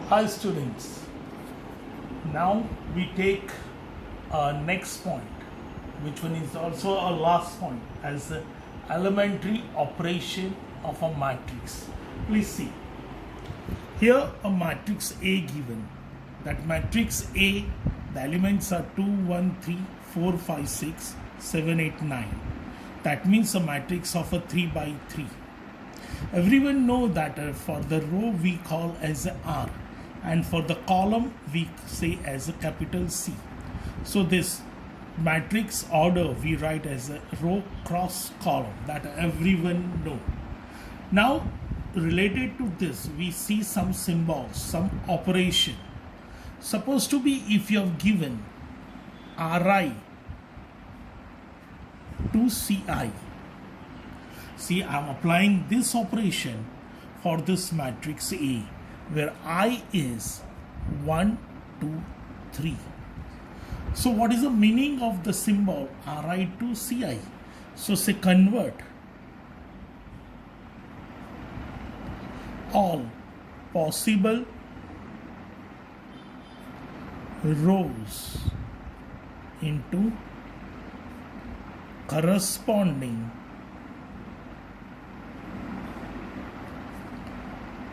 Hi students, now we take next point, which one is also a last point, as the elementary operation of a matrix. Please see, here a matrix A given. That matrix A, the elements are 2, 1, 3, 4, 5, 6, 7, 8, 9. That means a matrix of a 3 by 3. Everyone know that for the row we call as a R, and for the column we say as a capital C. So this matrix order we write as a row cross column, that everyone know. Now related to this we see some symbols, some operation. Supposed to be, if you have given Ri to Ci, see, I am applying this operation for this matrix A, where I is 1, 2, 3. So what is the meaning of the symbol Ri to Ci? So say convert all possible rows into corresponding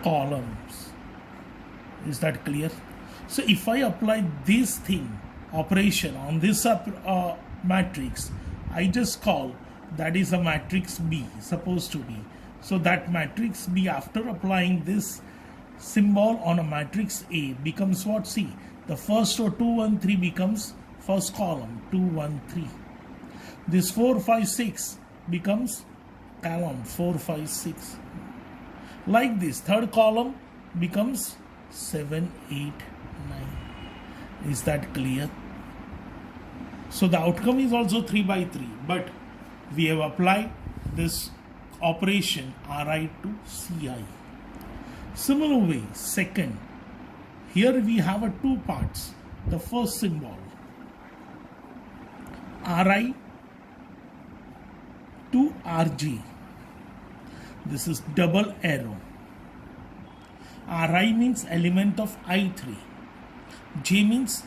columns. Is that clear? So if I apply this thing operation on this matrix, I just call that is a matrix B, supposed to be. So that matrix B, after applying this symbol on a matrix A, becomes what? See, the first row 2, 1, 3 becomes first column 2, 1, 3. This 4, 5, 6 becomes column 4, 5, 6. Like this, third column becomes 7, 8, 9. Is that clear? So the outcome is also 3 by 3, but we have applied this operation Ri to Ci. Similar way, second, here we have two parts. The first symbol Ri to Rj. This is double arrow. Ri means element of I3. J means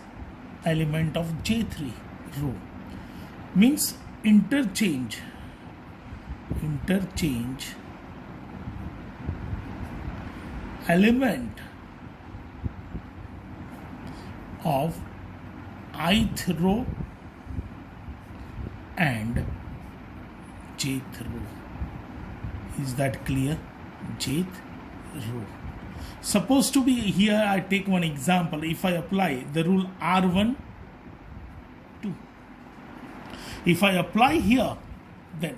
element of J3 row. Means interchange element of ith row and jth row. Is that clear? Jth row. Supposed to be, here I take one example. If I apply the rule R1, 2. If I apply here, then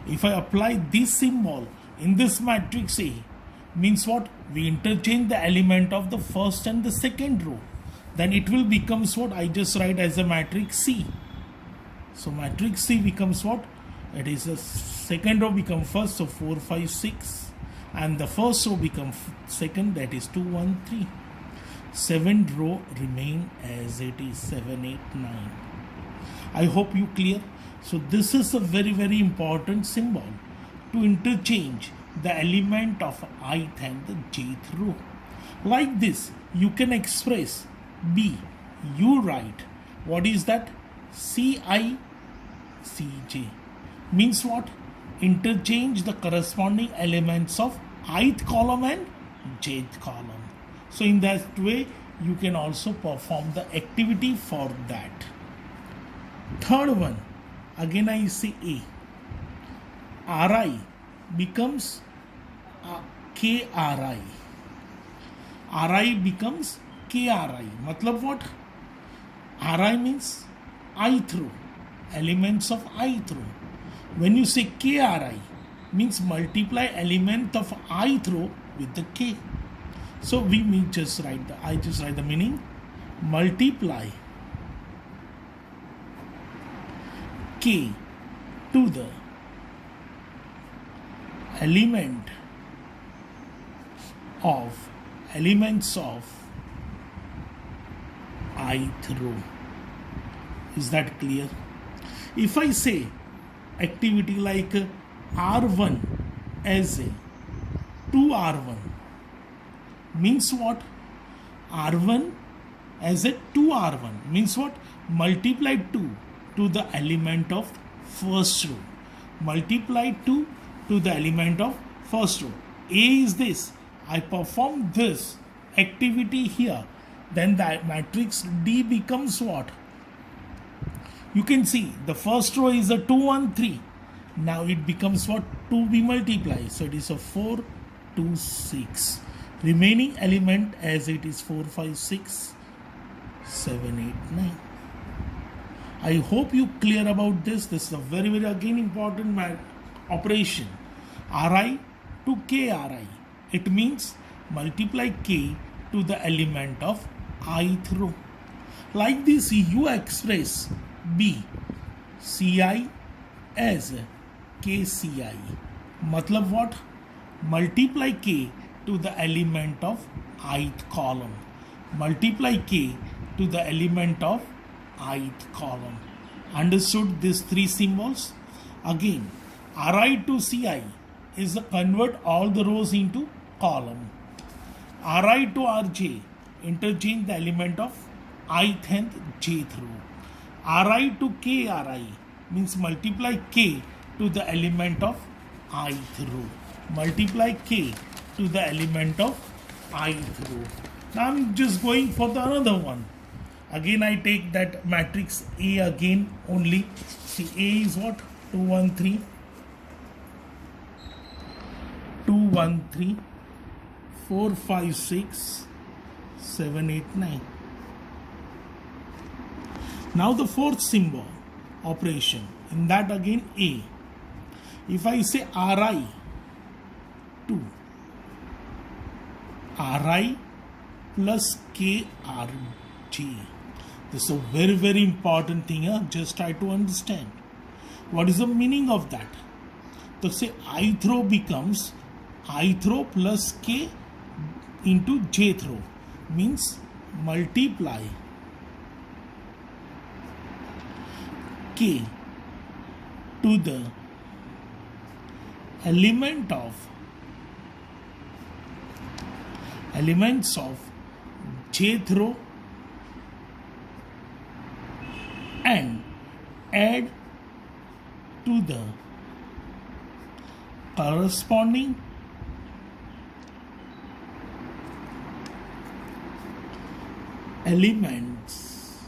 if I apply this symbol in this matrix A, means what? We interchange the element of the first and the second row. Then it will becomes what? I just write as a matrix C. So matrix C becomes what? It is the second row become first, so 4, 5, 6. And the first row become second, that is 2, 1, 3. Seventh row remain as it is, 7, 8, 9. I hope you clear. So this is a very, very important symbol to interchange the element of ith and the jth row. Like this, you can express B. You write, what is that? Ci, Cj. Means what? Interchange the corresponding elements of ith column and jth column. So in that way, you can also perform the activity for that. Third one, again I say A. Ri becomes Kri. Ri becomes Kri. Matlab what? Ri means ith row, elements of ith row. When you say Kri, means multiply element of ith row with the K. So we just write the meaning. Multiply K to the elements of ith row. Is that clear? If I say activity like R1 as a 2R1, means what? R1 as a 2R1 means what? Multiply 2 to the element of first row. Multiply 2 to the element of first row. A is this. I perform this activity here. Then the matrix D becomes what? You can see the first row is a 2, 1, 3. Now it becomes what? 2b multiply. So it is a 4, 2, 6. Remaining element as it is 4, 5, 6, 7, 8, 9. I hope you clear about this. This is a very, very again important operation. Ri to kri. It means multiply k to the element of ith row. Like this, you express b ci as kci. Matlab what? Multiply k to the element of ith column. Multiply k to the element of ith column. Understood these three symbols? Again, Ri to Ci is convert all the rows into column. Ri to Rj, interchange the element of ith and jth row. Ri to Kri means multiply k to the element of ith row. Multiply k to the element of ith row. Now I'm just going for the another one. Again I take that matrix A again only. See, A is what? 2, 1, 3. 2, 1, 3. 4, 5, 6. 7, 8, 9. Now the fourth symbol operation. In that again A. If I say Ri 2. Ri plus KRJ. This is a very, very important thing. Just try to understand. What is the meaning of that? So say ith row becomes ith row plus k into jth row. Means multiply k to the elements of jth row and add to the corresponding elements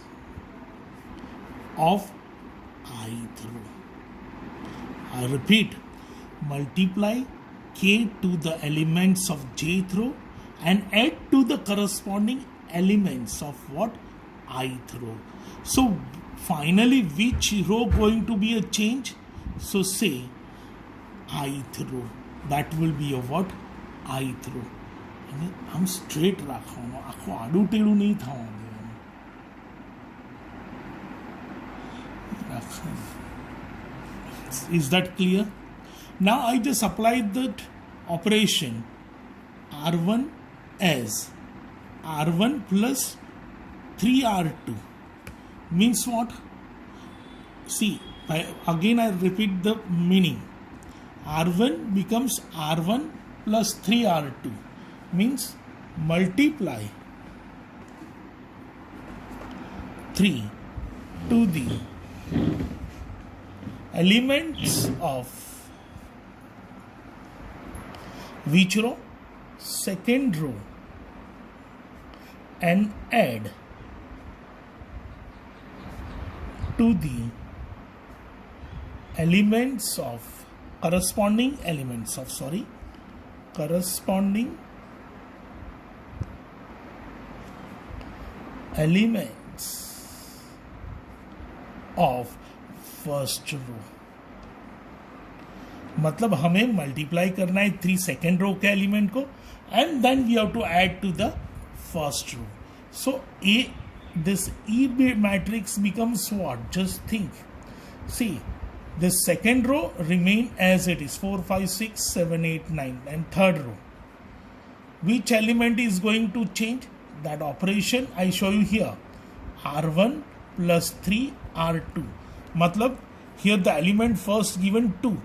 of ith row. I repeat, multiply k to the elements of jth row and add to the corresponding elements of what? Ith row. So finally, which row going to be a change? So say ith row. That will be a what? Ith row. I'm straight રાખવાનું આખું આડું ટેડું નહીં થવા દેવાનું. Is that clear? Now I just applied that operation R1 as R1 plus 3R2 means what? See, again I repeat the meaning. R1 becomes R1 plus 3R2 means multiply 3 to the elements of which row? Second row, and add to the elements of corresponding elements of first row. मतलब हमें multiply करना है 3 second row के element को and then we have to add to the first row. So this E matrix becomes what? Just think. See, the second row remain as it is 4, 5, 6, 7, 8, 9 and third row. Which element is going to change? That operation I show you here. R1 plus 3 R2. Matlab here the element first given 2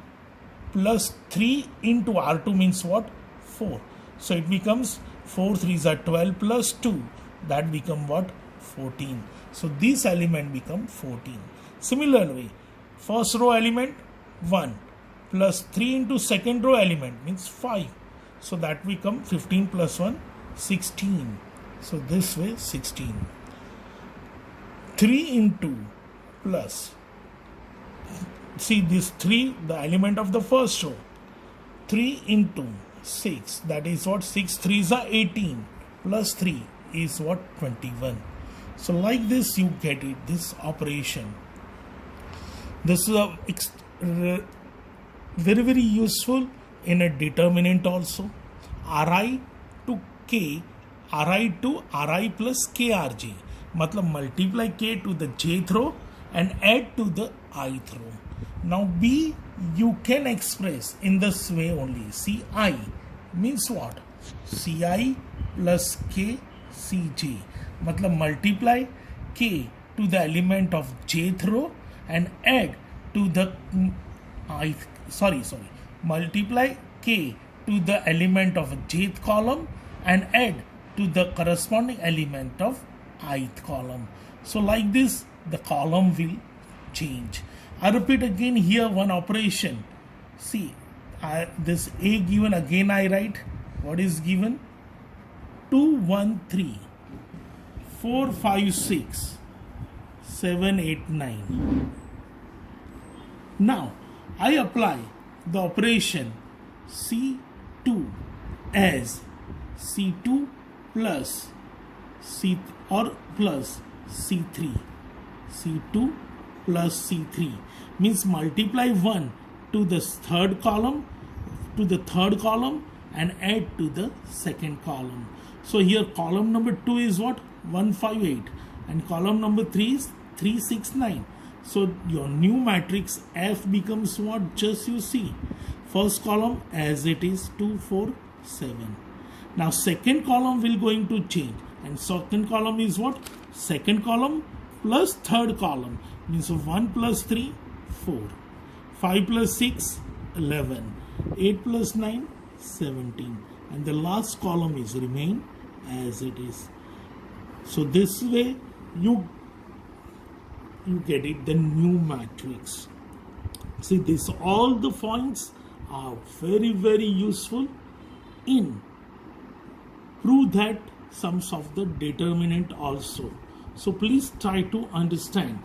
plus 3 into R2 means what? 4. So it becomes 4 3s are 12 plus 2. That become what? 14. So this element become 14. Similarly, first row element 1 plus 3 into second row element means 5. So that become 15 plus 1, 16. So this way 16. 3 into plus, see this 3, the element of the first row, 3 into 6, that is what? 6 3s are 18 plus 3 is what? 21. So like this you get it, this operation. This is a very useful in a determinant also. Ri to k, Ri to Ri plus krj, matlab multiply k to the jth row and add to the ith row. Now B you can express in this way only. Ci means what? Ci plus k cj, matlab multiply k to the element of jth row and add to the multiply k to the element of jth column and add to the corresponding element of ith column. So like this the column will change. I repeat again here one operation. See, this A given, again I write what is given: 2 1 3 4 5 6 7 8 9. Now I apply the operation C2 as C2 plus C or plus C3. C2 plus C3 means multiply 1 to the third column and add to the second column. So here column number 2 is what? 158 and column number 3 is 369. So your new matrix F becomes what? Just you see, first column as it is 2 4 7. Now second column will going to change, and second column is what? Second column plus third column means 1 plus 3 4, 5 plus 6 11, 8 plus 9 17, and the last column is remain as it is. So this way you get it, the new matrix. See, this all the points are very useful in prove that sums of the determinant also. So please try to understand